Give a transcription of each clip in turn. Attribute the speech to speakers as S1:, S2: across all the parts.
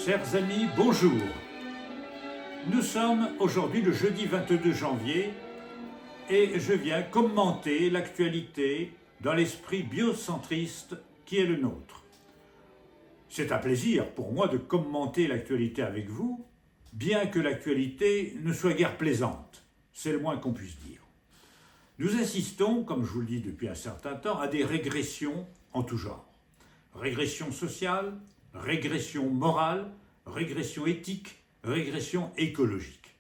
S1: Chers amis, bonjour. Nous sommes aujourd'hui le jeudi 22 janvier et je viens commenter l'actualité dans l'esprit biocentriste qui est le nôtre. C'est un plaisir pour moi de commenter l'actualité avec vous, bien que l'actualité ne soit guère plaisante, c'est le moins qu'on puisse dire. Nous assistons, comme je vous le dis depuis un certain temps, à des régressions en tout genre. Régression sociale, régression morale, régression éthique, régression écologique.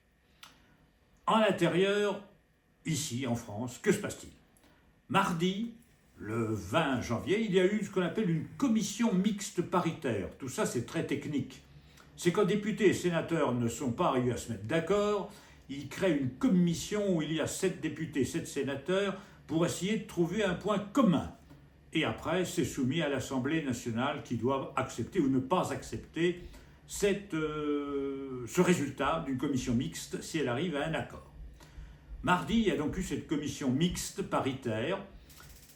S1: En l'intérieur, ici en France, que se passe-t-il? Mardi, le 20 janvier, il y a eu ce qu'on appelle une commission mixte paritaire. Tout ça, c'est très technique. C'est quand députés et sénateurs ne sont pas arrivés à se mettre d'accord, ils créent une commission où il y a 7 députés, 7 sénateurs, pour essayer de trouver un point commun. Et après, c'est soumis à l'Assemblée nationale qui doit accepter ou ne pas accepter ce résultat d'une commission mixte si elle arrive à un accord. Mardi, il y a donc eu cette commission mixte paritaire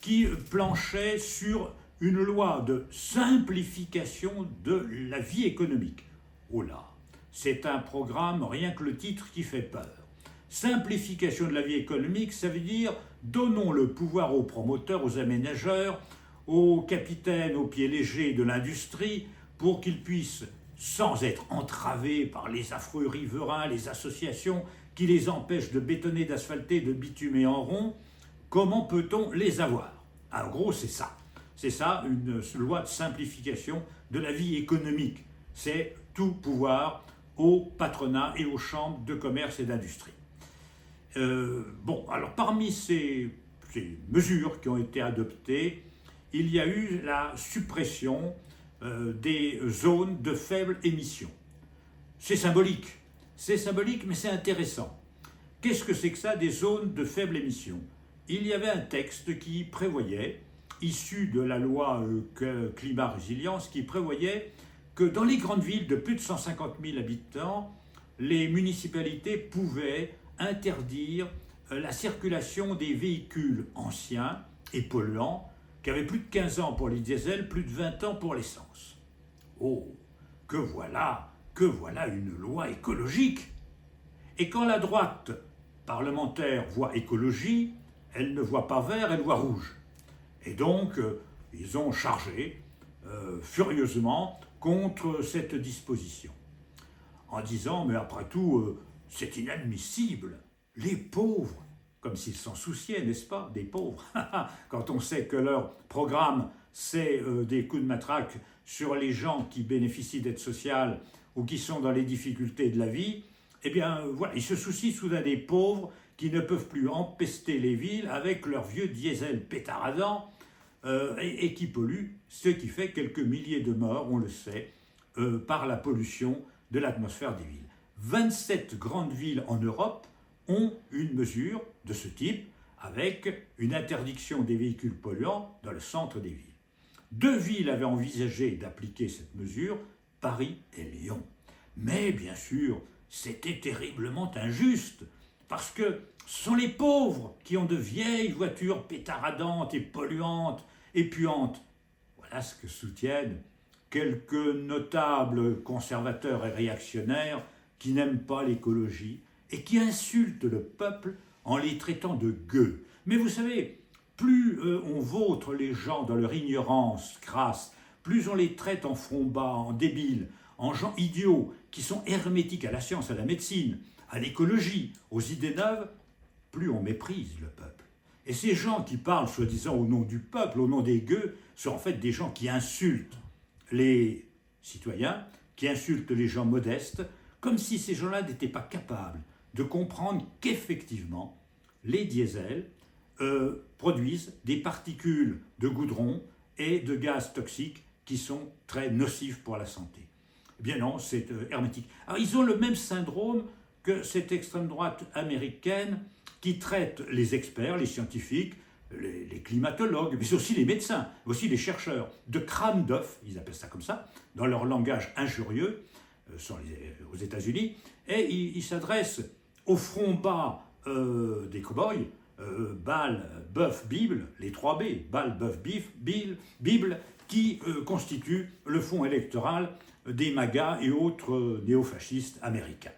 S1: qui planchait sur une loi de simplification de la vie économique. Oh là, c'est un programme, rien que le titre, qui fait peur. Simplification de la vie économique, ça veut dire donnons le pouvoir aux promoteurs, aux aménageurs, aux capitaines aux pieds légers de l'industrie pour qu'ils puissent, sans être entravés par les affreux riverains, les associations qui les empêchent de bétonner, d'asphalter, de bitumer en rond, comment peut-on les avoir? En gros, c'est ça. C'est ça, une loi de simplification de la vie économique. C'est tout pouvoir au patronat et aux chambres de commerce et d'industrie. Alors parmi ces mesures qui ont été adoptées, il y a eu la suppression des zones de faible émission. C'est symbolique, mais c'est intéressant. Qu'est-ce que c'est que ça, des zones de faible émission? Il y avait un texte qui prévoyait, issu de la loi climat résilience, qui prévoyait que dans les grandes villes de plus de 150 000 habitants, les municipalités pouvaient interdire la circulation des véhicules anciens et polluants qui avaient plus de 15 ans pour les diesels, plus de 20 ans pour l'essence. Oh, que voilà une loi écologique! Et quand la droite parlementaire voit écologie, elle ne voit pas vert, elle voit rouge. Et donc, ils ont chargé furieusement contre cette disposition, en disant, mais après tout, c'est inadmissible, les pauvres, comme s'ils s'en souciaient, n'est-ce pas, des pauvres, quand on sait que leur programme, c'est des coups de matraque sur les gens qui bénéficient d'aide sociale ou qui sont dans les difficultés de la vie, eh bien voilà, ils se soucient soudain des pauvres qui ne peuvent plus empester les villes avec leurs vieux diesel pétaradants et qui polluent, ce qui fait quelques milliers de morts, on le sait, par la pollution de l'atmosphère des villes. 27 grandes villes en Europe ont une mesure de ce type, avec une interdiction des véhicules polluants dans le centre des villes. 2 villes avaient envisagé d'appliquer cette mesure, Paris et Lyon. Mais bien sûr, c'était terriblement injuste, parce que ce sont les pauvres qui ont de vieilles voitures pétaradantes et polluantes et puantes. Voilà ce que soutiennent quelques notables conservateurs et réactionnaires qui n'aiment pas l'écologie et qui insultent le peuple en les traitant de gueux. Mais vous savez, plus on vautre les gens dans leur ignorance crasse, plus on les traite en front bas, en débiles, en gens idiots qui sont hermétiques à la science, à la médecine, à l'écologie, aux idées neuves, plus on méprise le peuple. Et ces gens qui parlent soi-disant au nom du peuple, au nom des gueux, sont en fait des gens qui insultent les citoyens, qui insultent les gens modestes, comme si ces gens-là n'étaient pas capables de comprendre qu'effectivement, les diesels produisent des particules de goudron et de gaz toxiques qui sont très nocifs pour la santé. Eh bien non, c'est hermétique. Alors ils ont le même syndrome que cette extrême droite américaine qui traite les experts, les scientifiques, les climatologues, mais aussi les médecins, aussi les chercheurs, de crâne d'œuf, ils appellent ça comme ça, dans leur langage injurieux, aux États-Unis, et ils s'adressent au front bas des cow-boys, Baal, bœuf, Bible, les 3 B, Baal, bœuf, Bible, qui constitue le fonds électoral des MAGA et autres néofascistes américains.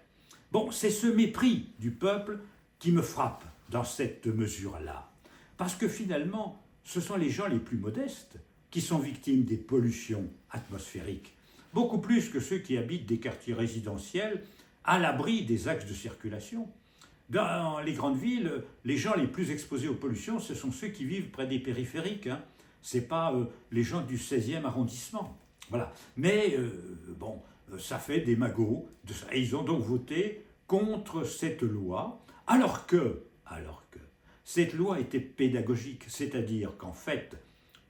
S1: Bon, c'est ce mépris du peuple qui me frappe dans cette mesure-là. Parce que finalement, ce sont les gens les plus modestes qui sont victimes des pollutions atmosphériques, beaucoup plus que ceux qui habitent des quartiers résidentiels à l'abri des axes de circulation. Dans les grandes villes, les gens les plus exposés aux pollutions, ce sont ceux qui vivent près des périphériques. Hein. Ce n'est pas les gens du 16e arrondissement. Voilà. Mais bon, ça fait des magots. Et ils ont donc voté contre cette loi, alors que cette loi était pédagogique, c'est-à-dire qu'en fait,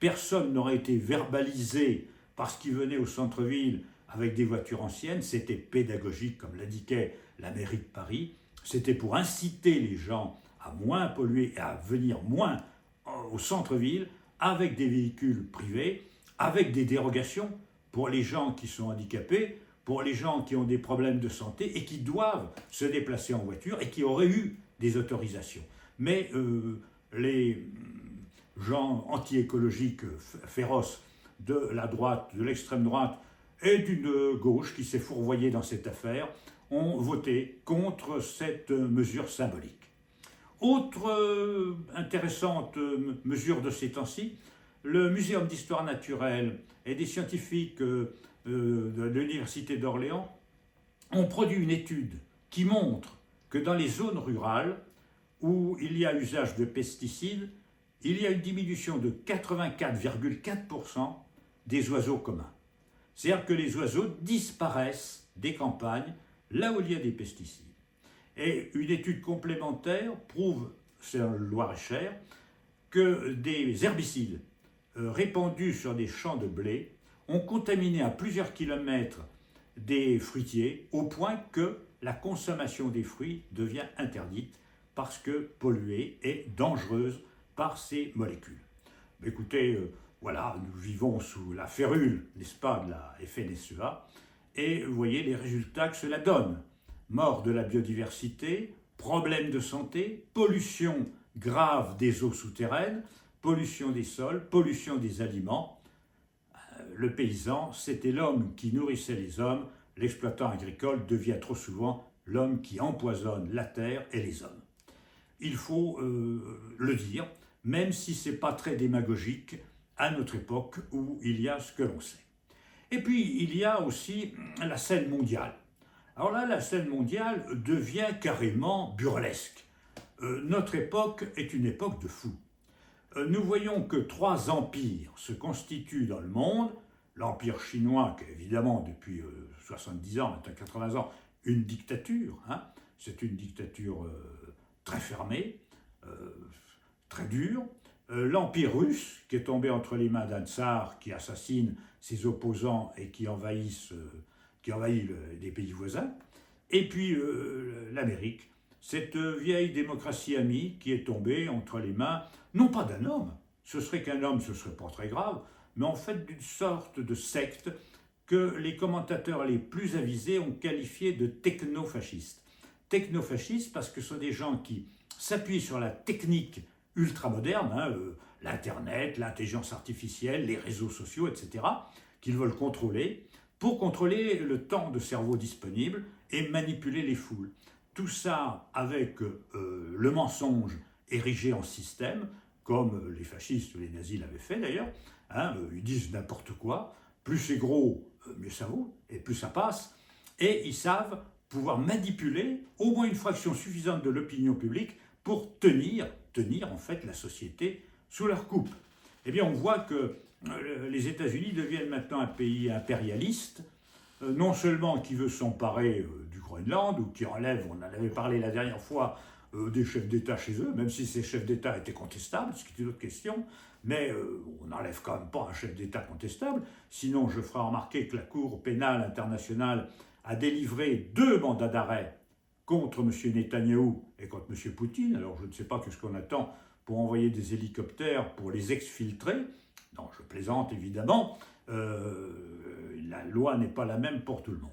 S1: personne n'aurait été verbalisé parce qu'il venait au centre-ville avec des voitures anciennes. C'était pédagogique, comme l'indiquait la mairie de Paris. C'était pour inciter les gens à moins polluer et à venir moins au centre-ville avec des véhicules privés, avec des dérogations pour les gens qui sont handicapés, pour les gens qui ont des problèmes de santé et qui doivent se déplacer en voiture et qui auraient eu des autorisations. Mais les gens anti-écologiques féroces de la droite, de l'extrême droite et d'une gauche qui s'est fourvoyée dans cette affaire ont voté contre cette mesure symbolique. Autre intéressante mesure de ces temps-ci, le Muséum d'histoire naturelle et des scientifiques de l'Université d'Orléans ont produit une étude qui montre que dans les zones rurales où il y a usage de pesticides, il y a une diminution de 84,4% des oiseaux communs. C'est-à-dire que les oiseaux disparaissent des campagnes là où il y a des pesticides. Et une étude complémentaire prouve, c'est dans le Loir-et-Cher, que des herbicides répandus sur des champs de blé ont contaminé à plusieurs kilomètres des fruitiers au point que la consommation des fruits devient interdite parce que polluée et dangereuse par ces molécules. Mais écoutez, voilà, nous vivons sous la férule, n'est-ce pas, de la FNSEA, et vous voyez les résultats que cela donne. Mort de la biodiversité, problèmes de santé, pollution grave des eaux souterraines, pollution des sols, pollution des aliments. Le paysan, c'était l'homme qui nourrissait les hommes. L'exploitant agricole devient trop souvent l'homme qui empoisonne la terre et les hommes. Il faut le dire, même si ce n'est pas très démagogique à notre époque où il y a ce que l'on sait. Et puis, il y a aussi la scène mondiale. Alors là, la scène mondiale devient carrément burlesque. Notre époque est une époque de fous. Nous voyons que 3 empires se constituent dans le monde. L'empire chinois, qui est évidemment depuis 70 ans, maintenant 80 ans, une dictature. Hein. C'est une dictature très fermée, très dure. L'empire russe, qui est tombé entre les mains d'un tsar qui assassine ses opposants et qui envahit les pays voisins. Et puis l'Amérique, cette vieille démocratie amie qui est tombée entre les mains, non pas d'un homme, ce serait qu'un homme, ce serait pas très grave, mais en fait d'une sorte de secte que les commentateurs les plus avisés ont qualifié de technofascistes. Technofascistes parce que ce sont des gens qui s'appuient sur la technique ultramoderne, hein, l'Internet, l'intelligence artificielle, les réseaux sociaux, etc., qu'ils veulent contrôler, pour contrôler le temps de cerveau disponible et manipuler les foules. Tout ça avec le mensonge érigé en système, comme les fascistes ou les nazis l'avaient fait d'ailleurs. Hein, ils disent n'importe quoi, plus c'est gros, mieux ça vaut, et plus ça passe. Et ils savent pouvoir manipuler au moins une fraction suffisante de l'opinion publique pour tenir en fait la société sous leur coupe. Eh bien on voit que les États-Unis deviennent maintenant un pays impérialiste, non seulement qui veut s'emparer du Groenland, ou qui enlève, on en avait parlé la dernière fois, des chefs d'État chez eux, même si ces chefs d'État étaient contestables, ce qui est une autre question, mais on n'enlève quand même pas un chef d'État contestable, sinon je ferai remarquer que la Cour pénale internationale a délivré 2 mandats d'arrêt contre M. Netanyahou et contre M. Poutine. Alors je ne sais pas ce qu'on attend pour envoyer des hélicoptères pour les exfiltrer. Non, je plaisante évidemment. La loi n'est pas la même pour tout le monde.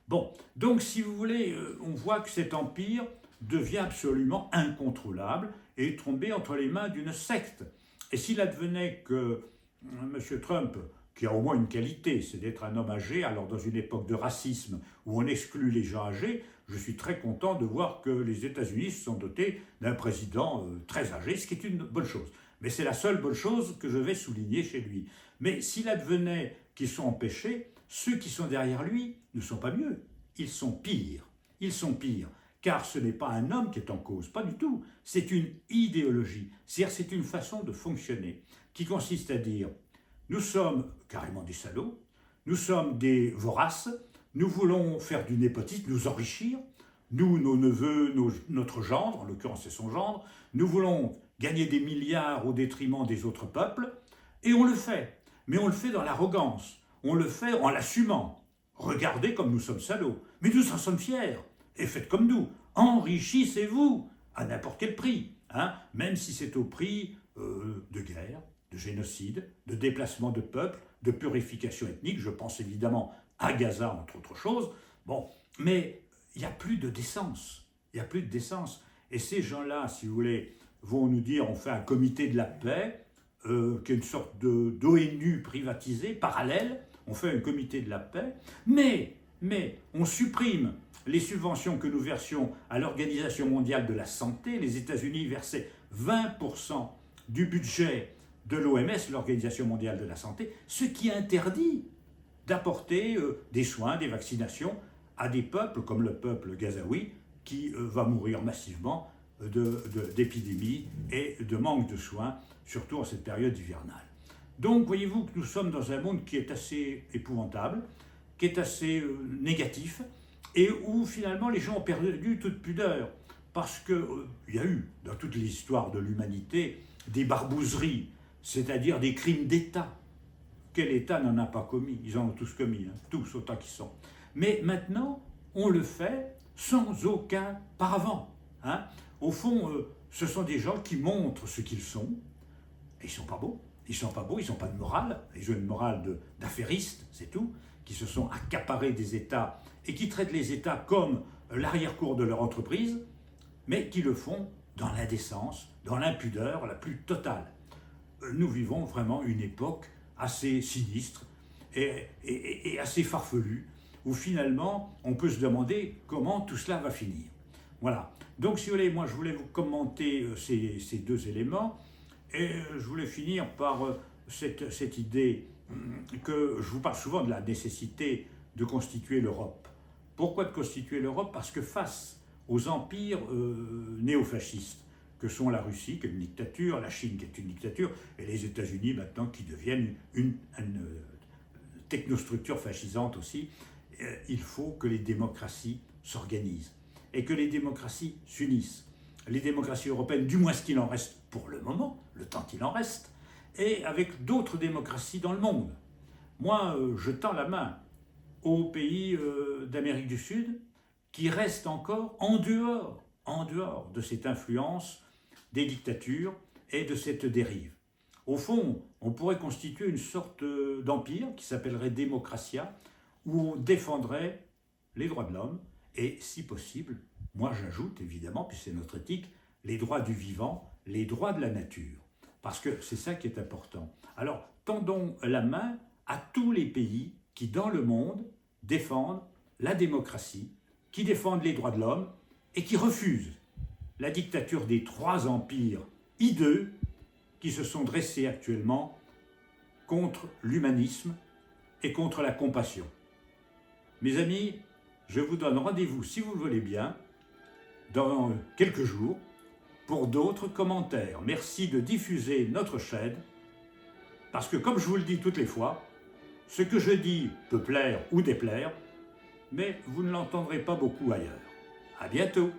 S1: Bon, donc si vous voulez, on voit que cet empire devient absolument incontrôlable et est tombé entre les mains d'une secte. Et s'il advenait que M. Trump qui a au moins une qualité, c'est d'être un homme âgé. Alors dans une époque de racisme où on exclut les gens âgés, je suis très content de voir que les États-Unis se sont dotés d'un président très âgé, ce qui est une bonne chose. Mais c'est la seule bonne chose que je vais souligner chez lui. Mais s'il advenait qu'ils sont empêchés, ceux qui sont derrière lui ne sont pas mieux, ils sont pires. Ils sont pires, car ce n'est pas un homme qui est en cause, pas du tout. C'est une idéologie, c'est-à-dire c'est une façon de fonctionner qui consiste à dire nous sommes carrément des salauds, nous sommes des voraces, nous voulons faire du népotisme, nous enrichir, nous, nos neveux, notre gendre, en l'occurrence c'est son gendre, nous voulons gagner des milliards au détriment des autres peuples, et on le fait. Mais on le fait dans l'arrogance, on le fait en l'assumant. Regardez comme nous sommes salauds, mais nous en sommes fiers, et faites comme nous, enrichissez-vous à n'importe quel prix, hein, même si c'est au prix de guerre, de génocide, de déplacement de peuples, de purification ethnique, je pense évidemment à Gaza entre autres choses, bon, mais il n'y a plus de décence, il n'y a plus de décence, et ces gens-là, si vous voulez, vont nous dire on fait un comité de la paix, qui est une sorte d'ONU privatisée, parallèle, on fait un comité de la paix, mais on supprime les subventions que nous versions à l'Organisation mondiale de la santé. Les États-Unis versaient 20% du budget de l'OMS, l'Organisation mondiale de la santé, ce qui interdit d'apporter des soins, des vaccinations à des peuples comme le peuple gazaoui qui va mourir massivement d'épidémies et de manque de soins, surtout en cette période hivernale. Donc voyez-vous que nous sommes dans un monde qui est assez épouvantable, qui est assez négatif, et où finalement les gens ont perdu toute pudeur, parce qu'il y a eu, dans toute l'histoire de l'humanité, des barbouzeries, c'est-à-dire des crimes d'État. Quel État n'en a pas commis? Ils en ont tous commis, hein, tous autant qu'ils sont. Mais maintenant, on le fait sans aucun paravent. Hein. Au fond, ce sont des gens qui montrent ce qu'ils sont, et ils ne sont pas beaux. Ils ne sont pas beaux, ils n'ont pas de morale, ils ont une morale d'affairistes, c'est tout, qui se sont accaparés des États et qui traitent les États comme l'arrière-cour de leur entreprise, mais qui le font dans l'indécence, dans l'impudeur la plus totale. Nous vivons vraiment une époque assez sinistre et assez farfelue, où finalement on peut se demander comment tout cela va finir. Voilà. Donc si vous voulez, moi je voulais vous commenter ces deux éléments, et je voulais finir par cette idée que je vous parle souvent de la nécessité de constituer l'Europe. Pourquoi de constituer l'Europe? Parce que face aux empires néofascistes, que sont la Russie, qui est une dictature, la Chine, qui est une dictature, et les États-Unis maintenant, qui deviennent une technostructure fascisante aussi, il faut que les démocraties s'organisent et que les démocraties s'unissent. Les démocraties européennes, du moins ce qu'il en reste pour le moment, le temps qu'il en reste, et avec d'autres démocraties dans le monde. Moi, je tends la main aux pays d'Amérique du Sud qui restent encore en dehors de cette influence des dictatures et de cette dérive. Au fond, on pourrait constituer une sorte d'empire qui s'appellerait Démocratia, où on défendrait les droits de l'homme et, si possible, moi j'ajoute évidemment, puis c'est notre éthique, les droits du vivant, les droits de la nature, parce que c'est ça qui est important. Alors, tendons la main à tous les pays qui, dans le monde, défendent la démocratie, qui défendent les droits de l'homme et qui refusent la dictature des trois empires hideux qui se sont dressés actuellement contre l'humanisme et contre la compassion. Mes amis, je vous donne rendez-vous, si vous le voulez bien, dans quelques jours, pour d'autres commentaires. Merci de diffuser notre chaîne, parce que comme je vous le dis toutes les fois, ce que je dis peut plaire ou déplaire, mais vous ne l'entendrez pas beaucoup ailleurs. À bientôt!